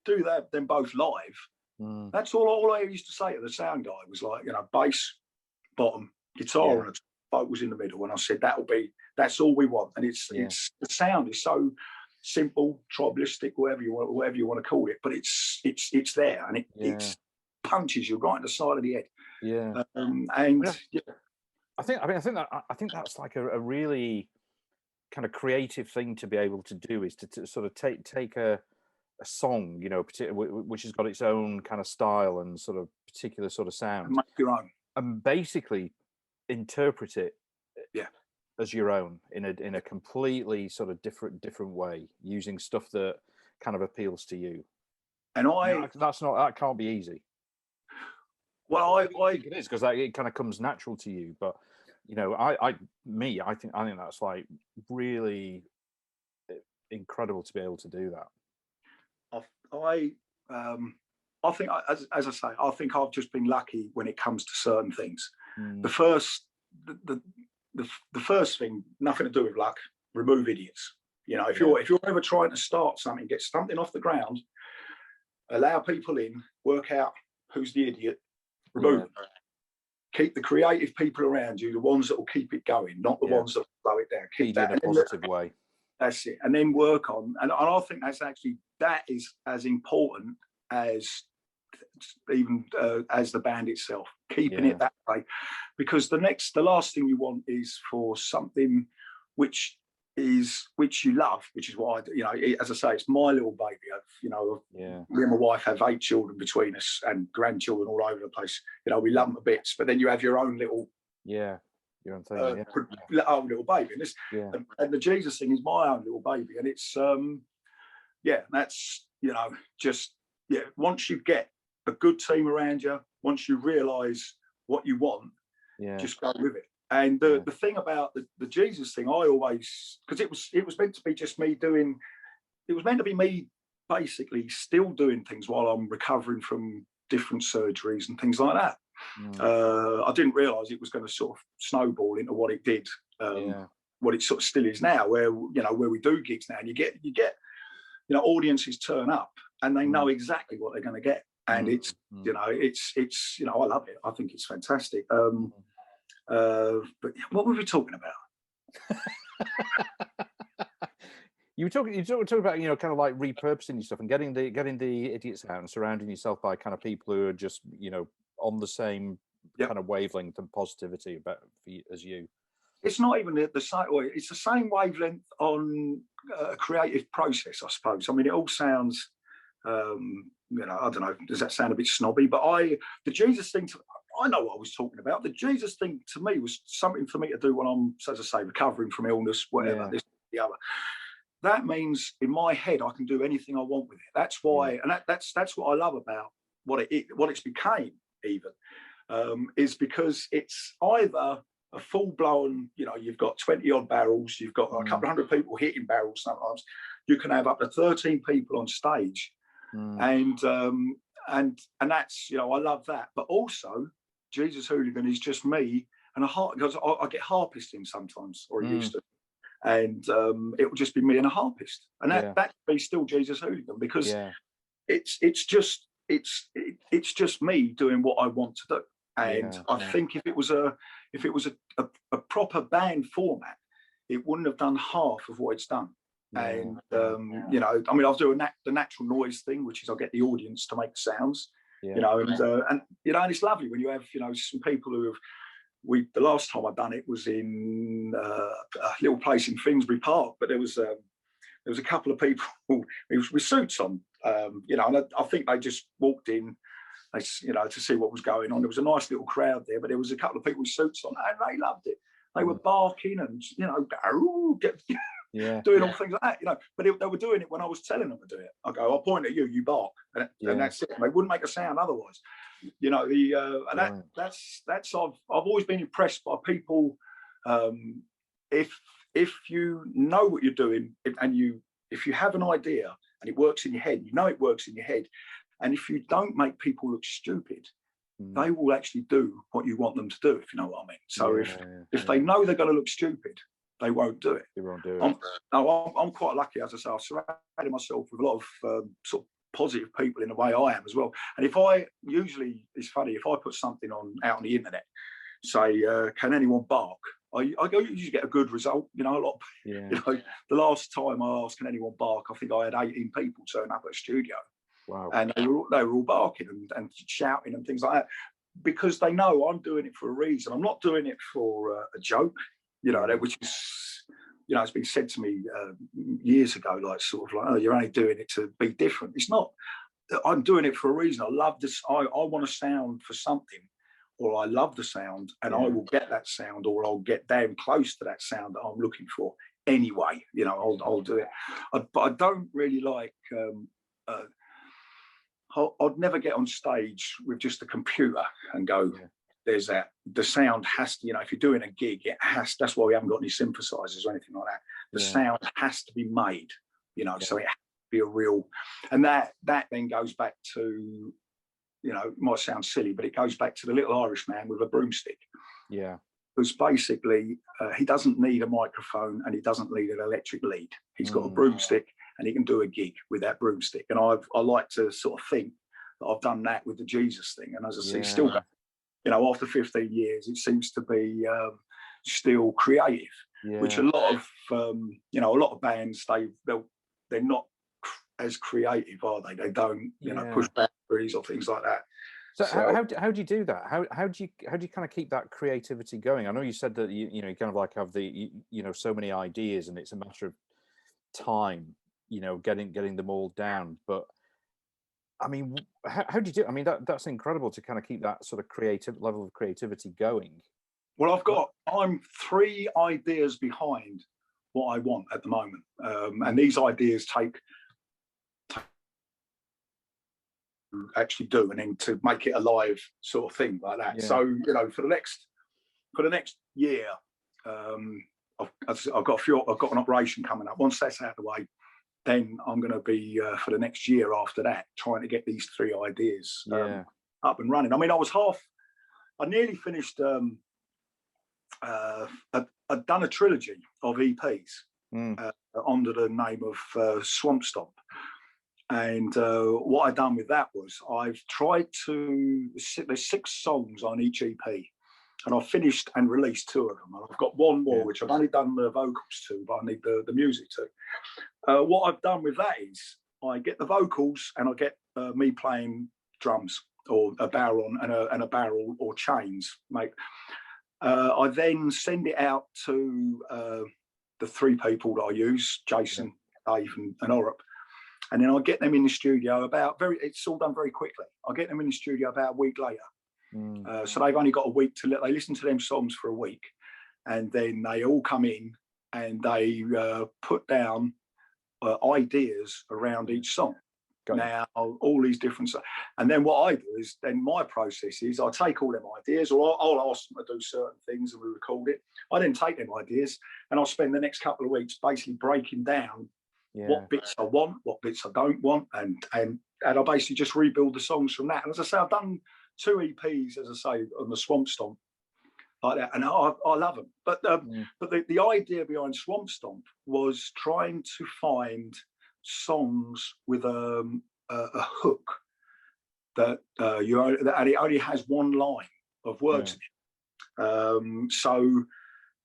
do that, them both live, that's all I used to say to the sound guy was like, you know, bass, bottom, guitar, and vocals in the middle. And I said, that's all we want. And it's the sound is so simple, tribalistic, whatever you want to call it, but it's there, and it punches you right in the side of the head. I think that's like a really kind of creative thing to be able to do, is to sort of take a song, you know, which has got its own kind of style and sort of particular sort of sound, make your own. and basically interpret it Yeah. as your own in a completely sort of different way, using stuff that kind of appeals to you. And that can't be easy. Well, I think it is, because it kind of comes natural to you. But you know, I think that's like really incredible to be able to do that. I think, as I say, I think I've just been lucky when it comes to certain things. The first thing, nothing to do with luck. Remove idiots. You know, if you're ever trying to start something, get something off the ground, allow people in, work out who's the idiot, remove them. Keep the creative people around you, the ones that will keep it going, not the ones that will slow it down. Keep that in a positive way. That's it. And then work on, and I think that is as important as even as the band itself, keeping it that way. Because the last thing you want is for something which you love, which is why, you know, as I say, it's my little baby. Me and my wife have 8 children between us and grandchildren all over the place. You know, we love them to bits, but then you have your own little your own thing, own little baby. And this and the Jesus thing is my own little baby, and it's that's, you know, just once you get a good team around you, once you realise what you want, just go with it. And the thing about the Jesus thing, I always, because it was meant to be just me doing, it was meant to be me basically still doing things while I'm recovering from different surgeries and things like that. I didn't realise it was going to sort of snowball into what it did, what it sort of still is now, where we do gigs now, and you get audiences turn up and they know exactly what they're going to get, and it's I love it. I think it's fantastic. But what were we talking about? You were talking about, you know, kind of like repurposing your stuff and getting the idiots out and surrounding yourself by kind of people who are just, you know, on the same kind of wavelength and positivity as you. It's not even the same. It's the same wavelength on a creative process, I suppose. I mean, it all sounds, you know, I don't know. Does that sound a bit snobby? But the Jesus thing, I know what I was talking about. The Jesus thing to me was something for me to do when I'm, as I say, recovering from illness, whatever, this, the other. That means in my head I can do anything I want with it. That's why, and that's what I love about what it's became. Even is because it's either a full-blown, you know, you've got 20 odd barrels, you've got a couple of hundred people hitting barrels. Sometimes you can have up to 13 people on stage, and that's, you know, I love that. But also, Jesus Hooligan is just me and a harp, because I get harpist sometimes, or I used to, and it will just be me and a harpist, and that be still Jesus Hooligan, because it's just me doing what I want to do. And I think if it was a proper band format, it wouldn't have done half of what it's done. And you know, I mean, I'll do the natural noise thing, which is I'll get the audience to make sounds, you know, and you know, and it's lovely when you have, you know, some people who have. The last time I'd done it was in a little place in Finsbury Park, but there was a couple of people with suits on, you know, and I think they just walked in, you know, to see what was going on. There was a nice little crowd there, but there was a couple of people with suits on, and they loved it. They were barking and, you know, doing all things like that, you know. But they were doing it when I was telling them to do it. I go, I'll point at you, you bark, and that's it. And they wouldn't make a sound otherwise, you know. And that's I've always been impressed by people. If you know what you're doing, if you have an idea and it works in your head, you know it works in your head. And if you don't make people look stupid, they will actually do what you want them to do, if you know what I mean. So if they know they're going to look stupid, they won't do it. They won't do it. I'm quite lucky, as I say. I've surrounded myself with a lot of sort of positive people in the way I am as well. And it's funny, if I put something out on the internet, say, can anyone bark? I usually get a good result, you know. A lot. You know, the last time I asked, can anyone bark, I think I had 18 people turn up at a studio. Wow. And they were all barking and shouting and things like that, because they know I'm doing it for a reason. I'm not doing it for a joke, you know, which is, you know, it's been said to me years ago, like sort of like, oh, you're only doing it to be different. It's not. I'm doing it for a reason. I love this. I want to sound for something or I love the sound, and I will get that sound, or I'll get damn close to that sound that I'm looking for anyway. You know, I'll do it. But I don't really like. I'd never get on stage with just a computer and go. There's that. The sound has to, you know, if you're doing a gig, it has. That's why we haven't got any synthesizers or anything like that. The sound has to be made, you know, so it has to be a real. And that then goes back to, you know, it might sound silly, but it goes back to the little Irish man with a broomstick. Yeah. Because basically, he doesn't need a microphone and he doesn't need an electric lead. He's got a broomstick and he can do a gig with that broomstick. And I like to sort of think that I've done that with the Jesus thing. And as I say, still, you know, after 15 years, it seems to be still creative, which a lot of, you know, a lot of bands, they're not as creative, are they? They don't, you know, push boundaries or things like that. So how do you do that? How do you kind of keep that creativity going? I know you said that you know, you kind of like have the you know, so many ideas and it's a matter of time, you know, getting them all down. But I mean, how do you do it? I mean, that's incredible to kind of keep that sort of creative level of creativity going. Well, I'm 3 ideas behind what I want at the moment, and these ideas take actually do, and then to make it a live sort of thing like that. So, you know, for the next year, I've got an operation coming up. Once that's out of the way, then I'm going to be for the next year after that trying to get these 3 ideas up and running. I mean, I nearly finished. I'd done a trilogy of EPs under the name of Swamp Stomp. And what I've done with that was I've tried to, there's 6 songs on each EP, and I've finished and released 2 of them. And I've got 1 more, which I've only done the vocals to, but I need the music to. What I've done with that is I get the vocals and I get me playing drums or a barrel and a barrel or chains, mate. I then send it out to the 3 people that I use, Jason, Dave and Orup. And then I get them in the studio it's all done very quickly. I get them in the studio about a week later. So they've only got a week they listen to them songs for a week. And then they all come in and they put down ideas around each song. Now, all these different stuff. And then what I do is, then my process is I take all them ideas, or I'll ask them to do certain things and we record it. I then take them ideas and I'll spend the next couple of weeks basically breaking down what bits I want, what bits I don't want, and I basically just rebuild the songs from that. And as I say, I've done 2 EPs, as I say, on the Swamp Stomp like that, and I love them. But the idea behind Swamp Stomp was trying to find songs with a hook that and it only has 1 line of words in it. So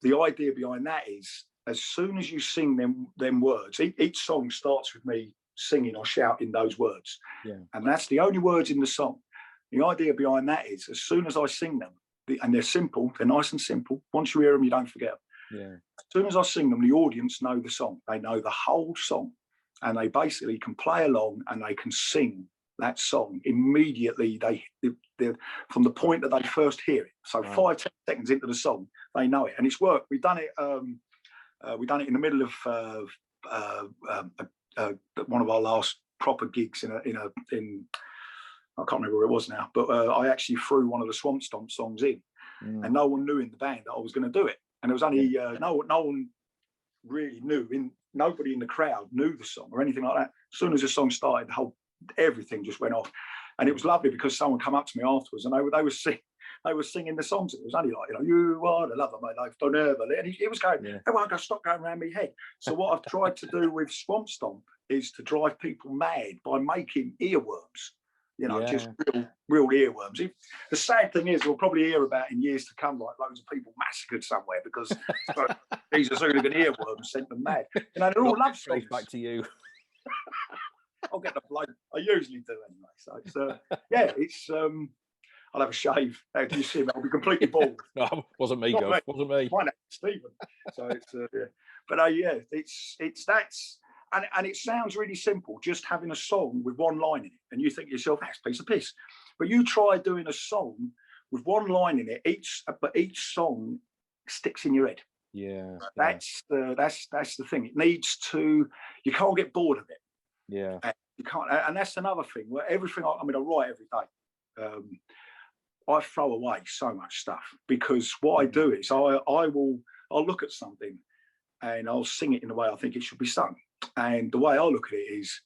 the idea behind that is, as soon as you sing them words, each song starts with me singing or shouting those words, and that's the only words in the song. The idea behind that is, as soon as I sing them, and they're simple, they're nice and simple. Once you hear them, you don't forget them. As soon as I sing them, the audience know the song. They know the whole song, and they basically can play along and they can sing that song immediately. They're from the point that they first hear it. So 5-10 seconds into the song, they know it, and it's worked. We've done it in the middle of one of our last proper gigs in I can't remember where it was now, but I actually threw one of the Swamp Stomp songs in, and no one knew in the band that I was going to do it. And there was only no one really knew. Nobody in the crowd knew the song or anything like that. As soon as the song started, everything just went off, and it was lovely because someone came up to me afterwards and they were singing the songs. It was only like, you know, you are the love of my life, don't ever. And he was going, everyone got to stop going around my head. So what I've tried to do with Swamp Stomp is to drive people mad by making earworms. You know, just real earworms. The sad thing is, we'll probably hear about in years to come, like loads of people massacred somewhere because these are hooligan earworms sent them mad. You know, they're all love songs. Back to you. I'll get the blood. I usually do anyway. So it's I'll have a shave. After you see me, I'll be completely bald. No, wasn't me, Gov. Wasn't me. My name's Stephen. So it's but it's that's. And it sounds really simple, just having a song with 1 line in it. And you think to yourself, that's a piece of piss. But you try doing a song with one line in it, but each song sticks in your head. Yeah, that's the thing. It needs to. You can't get bored of it. Yeah, and you can't. And that's another thing. Where everything. I mean, I write every day. I throw away so much stuff because what I do is I'll look at something and I'll sing it in the way I think it should be sung. And the way I look at it is,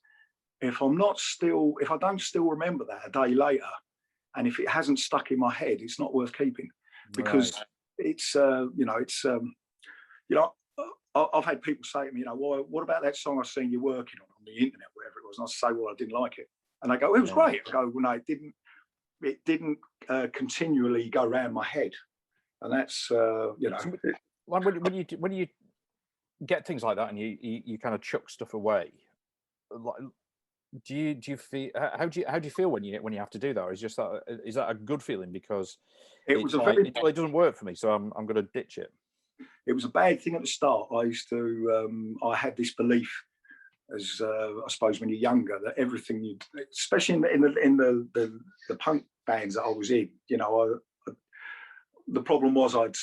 if I don't still remember that a day later, and if it hasn't stuck in my head, it's not worth keeping, because it's I've had people say to me, what about that song I seen you working on the internet, whatever it was, and I say, well, I didn't like it, and they go, it was great. I go, well, no, it didn't continually go around my head, and that's when you get things like that and you kind of chuck stuff away, do you feel, how do you feel when you have to do that, or is that a good feeling because it doesn't work for me, so I'm going to ditch it? It was a bad thing at the start. I had this belief, as I suppose when you're younger, that everything especially in the punk bands that I was in, the problem was I'd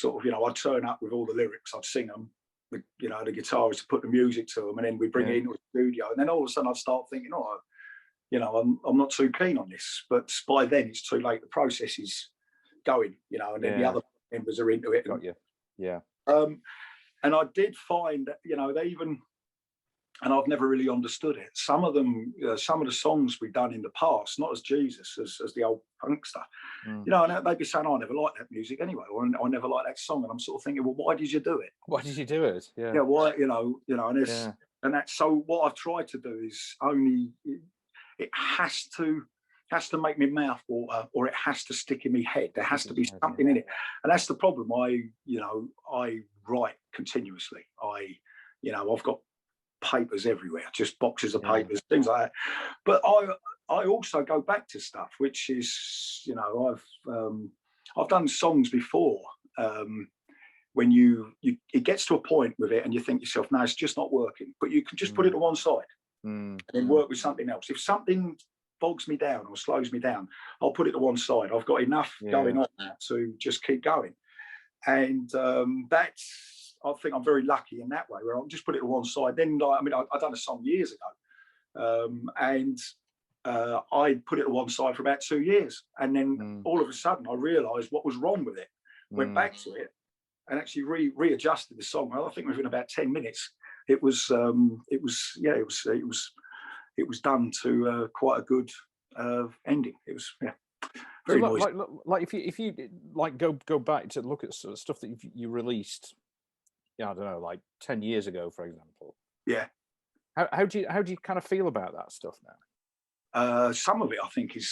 turn up with all the lyrics, I'd sing them, the guitarist would put the music to them, and then we'd bring it into the studio, and then all of a sudden I'd start thinking, I'm not too keen on this, but by then it's too late. The process is going, and then the other members are into it. Got you. Yeah. And I did find that, they even, and I've never really understood it. Some of them, some of the songs we've done in the past, not as Jesus, as the old punk stuff, and they'd be saying, I never liked that music anyway, or I never liked that song. And I'm sort of thinking, well, why did you do it? Why did you do it? Yeah. Yeah. Why, and that's, so what I've tried to do is it has to make me mouth water, or it has to stick in my head. There has to be something in it, and that's the problem. I write continuously. I've got papers everywhere, just boxes of papers, things like that. But I also go back to stuff, which is, I've done songs before. When it gets to a point with it, and you think to yourself, no, it's just not working. But you can just put it to one side and then work with something else. If something bogs me down or slows me down, I'll put it to one side. I've got enough going on now to just keep going. And I think I'm very lucky in that way, where I'll just put it to one side. Then, I've done a song years ago, and I put it to one side for about 2 years. And then all of a sudden I realized what was wrong with it, went back to it and actually readjusted the song. I think within about 10 minutes, it was done to quite a good ending. It was very noisy. Like if you go back to look at sort of stuff that you released, I don't know, like 10 years ago, for example. Yeah. How do you kind of feel about that stuff now? Some of it I think is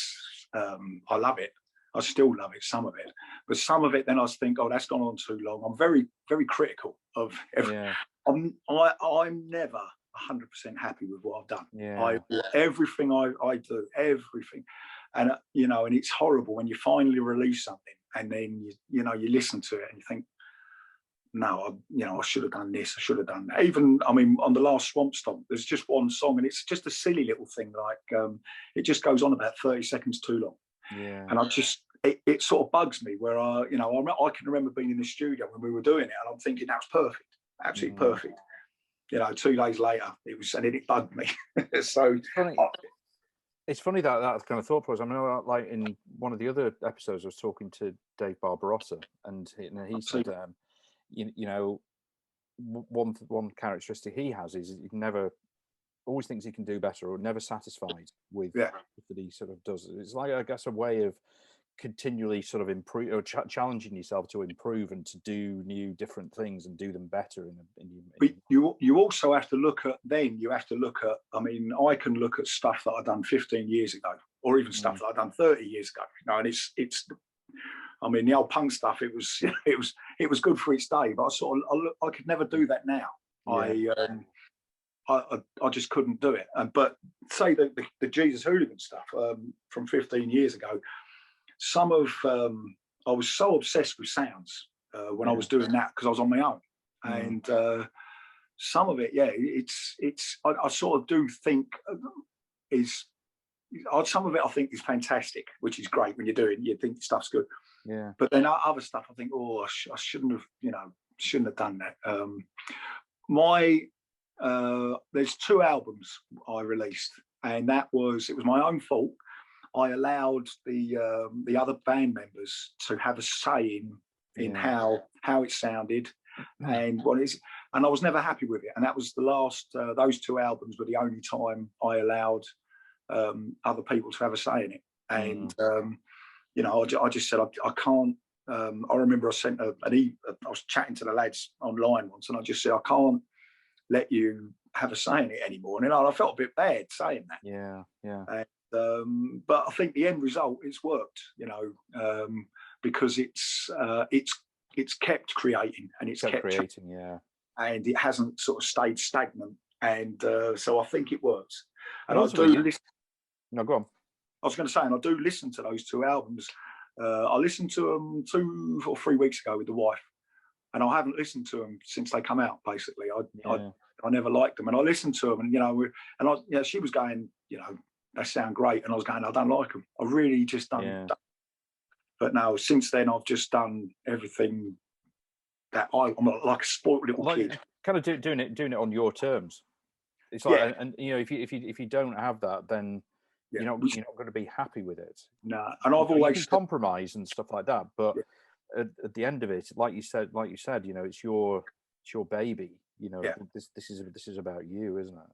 I love it. I still love it, some of it. But some of it then I think, oh, that's gone on too long. I'm very, very critical of everything. I'm never 100% happy with what I've done. Everything I do, everything. And and it's horrible when you finally release something and then you listen to it and you think, no, I should have done this, I should have done that. Even, on the last Swamp Stomp, there's just one song and it's just a silly little thing, like it just goes on about 30 seconds too long. Yeah. And it sort of bugs me, where I can remember being in the studio when we were doing it and I'm thinking that was perfect, absolutely perfect. 2 days later it bugged me. So it's funny that kind of thought process. Like in one of the other episodes I was talking to Dave Barbarossa, and he said one characteristic he has is he never always thinks he can do better, or never satisfied with that he sort of does. It's like, I guess, a way of continually sort of improve, or challenging yourself to improve and to do new different things and do them better. But you also have to look at, I can look at stuff that I've done 15 years ago, or even stuff that I've done 30 years ago. And it's the old punk stuff, it was good for its day, but I could never do that now. I just couldn't do it. But say the Jesus Hooligan stuff from 15 years ago, I was so obsessed with sounds when I was doing that, because I was on my own. And some of it, I sort of do think some of it I think is fantastic, which is great when you're doing, you think stuff's good. Yeah. But then other stuff, I think, oh, I shouldn't have, you know, shouldn't have done that. There's 2 albums I released, and it was my own fault. I allowed the other band members to have a say in how it sounded and what is, and I was never happy with it. And that was the last. Those 2 albums were the only time I allowed other people to have a say in it. And you know, I just said I can't. I remember I sent I was chatting to the lads online once, and I just said I can't let you have a say in it anymore. And I felt a bit bad saying that. Yeah, yeah. And, but I think the end result, it's worked, you know, because it's kept creating, and it's kept creating, yeah, and it hasn't sort of stayed stagnant. And so I think it works. And I also, do listen. No, go on. I was going to say, and I do listen to those 2 albums. I listened to them 2 or 3 weeks ago with the wife, and I haven't listened to them since they come out. Basically, I never liked them, and I listened to them, and you know, she was going, you know, they sound great, and I was going, I don't like them. I really just don't. Yeah. But now, since then, I've just done everything that I'm like a spoiled little kid. Kind of doing it on your terms. It's like, and you know, if you don't have that, then you're not going to be happy with it. No, and I've always compromise and stuff like that, but at the end of it, like you said, you know, it's your baby. You know, this is about you, isn't it?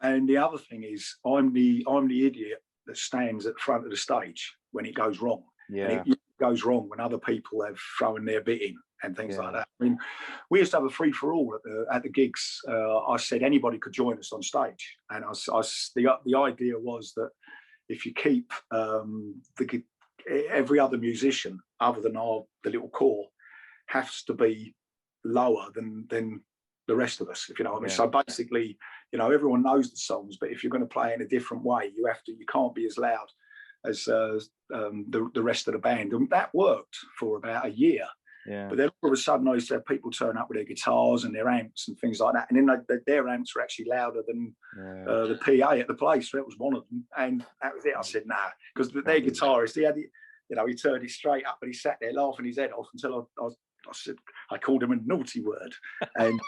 And the other thing is, I'm the idiot that stands at the front of the stage when it goes wrong. Yeah, and it goes wrong when other people have thrown their bit in and things like that. I mean, we used to have a free for all at the gigs. I said anybody could join us on stage, and the idea was that if you keep every other musician other than the little core has to be lower than the rest of us, if you know what I mean. So basically, you know, everyone knows the songs, but if you're going to play in a different way, you can't be as loud as the rest of the band. And that worked for about a year. Yeah. But then all of a sudden I used to have people turn up with their guitars and their amps and things like that. And then their amps were actually louder than the PA at the place. So that was one of them. And that was it. I said, nah, because their guitarist, he turned it straight up, but he sat there laughing his head off until I said, I called him a naughty word. And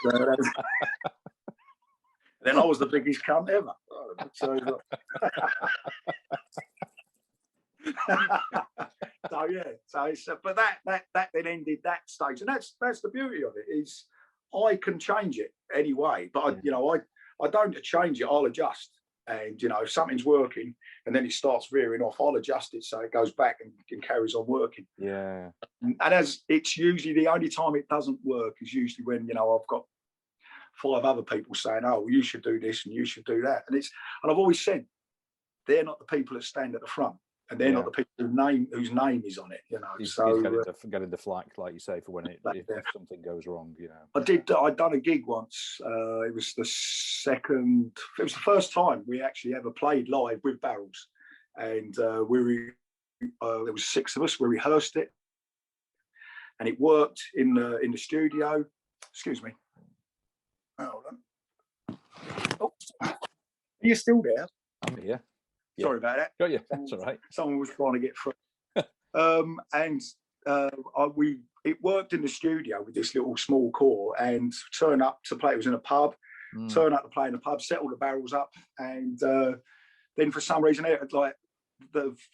then I was the biggest cunt ever. So but that then ended that stage, and that's the beauty of it, is I can change it anyway. But I don't change it, I'll adjust. And you know, if something's working and then it starts veering off, I'll adjust it so it goes back and carries on working. Yeah. And as it's usually the only time it doesn't work is usually when, you know, I've got 5 other people saying, oh, well, you should do this and you should do that. And I've always said, they're not the people that stand at the front, and they're not the people whose name is on it, you know. He's getting the flack, like you say, for when if something goes wrong, you know. I'd done a gig once. It was the first time we actually ever played live with Barrels, and there was 6 of us. We rehearsed it, and it worked in the studio. Excuse me. Hold on. Oh, are you still there? I'm here. Sorry about that. Got you. That's all right. Someone was trying to get through. It worked in the studio with this little small core, and turn up to play. It was in a pub. Turn up to play in a pub, settle the Barrels up, and then for some reason,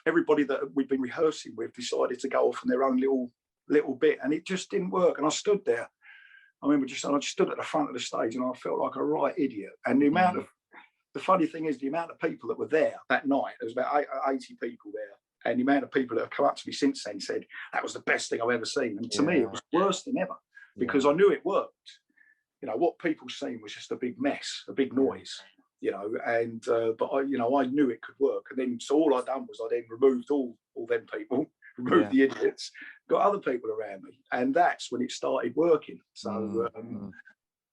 everybody that we'd been rehearsing with decided to go off on their own little bit, and it just didn't work. And I stood there. I remember I just stood at the front of the stage, and I felt like a right idiot. And the funny thing is, the amount of people that were there that night, there was about 80 people there, and the amount of people that have come up to me since then said, that was the best thing I've ever seen. And to me, it was worse than ever, because I knew it worked. You know, what people seen was just a big mess, a big noise, you know, and, but I knew it could work. And then, so all I done was I then removed all them people, removed the idiots, got other people around me. And that's when it started working. So,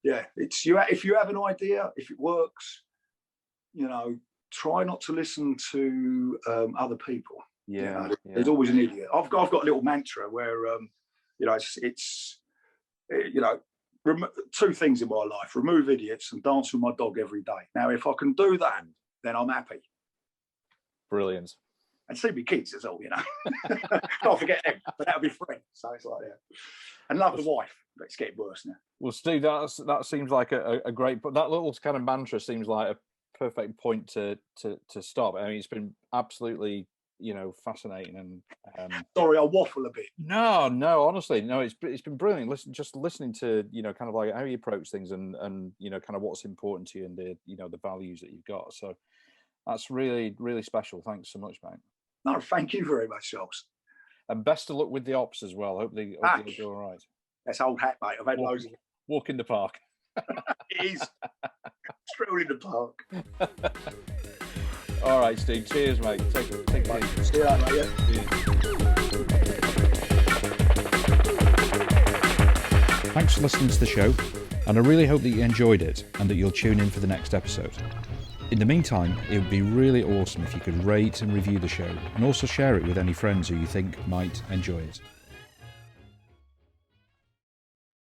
it's if you have an idea, if it works, you know, try not to listen to other people. Yeah, you know, there's always an idiot. I've got a little mantra where, you know, it's you know, 2 things in my life: remove idiots and dance with my dog every day. Now, if I can do that, then I'm happy. Brilliant. and see my kids as well, you know. Can't forget them, but that'll be friends. So it's like, yeah. And love the wife, but it's getting worse now. Well, Steve, that seems like a great, but that little kind of mantra seems like a perfect point to stop. I mean, it's been absolutely, you know, fascinating. And sorry, I waffle a bit. No, honestly, no, it's been brilliant. Listening to, you know, kind of like how you approach things and you know, kind of what's important to you and the, you know, the values that you've got. So that's really, really special. Thanks so much, mate. No, thank you very much, Giles. And best of luck with the ops as well. Hope they'll do all right. That's old hat, mate. I've had loads of it. Walk in the park. It is. Stroll in the park. All right, Steve. Cheers, mate. Take it easy. See you later, mate. Thanks for listening to the show, and I really hope that you enjoyed it and that you'll tune in for the next episode. In the meantime, it would be really awesome if you could rate and review the show and also share it with any friends who you think might enjoy it.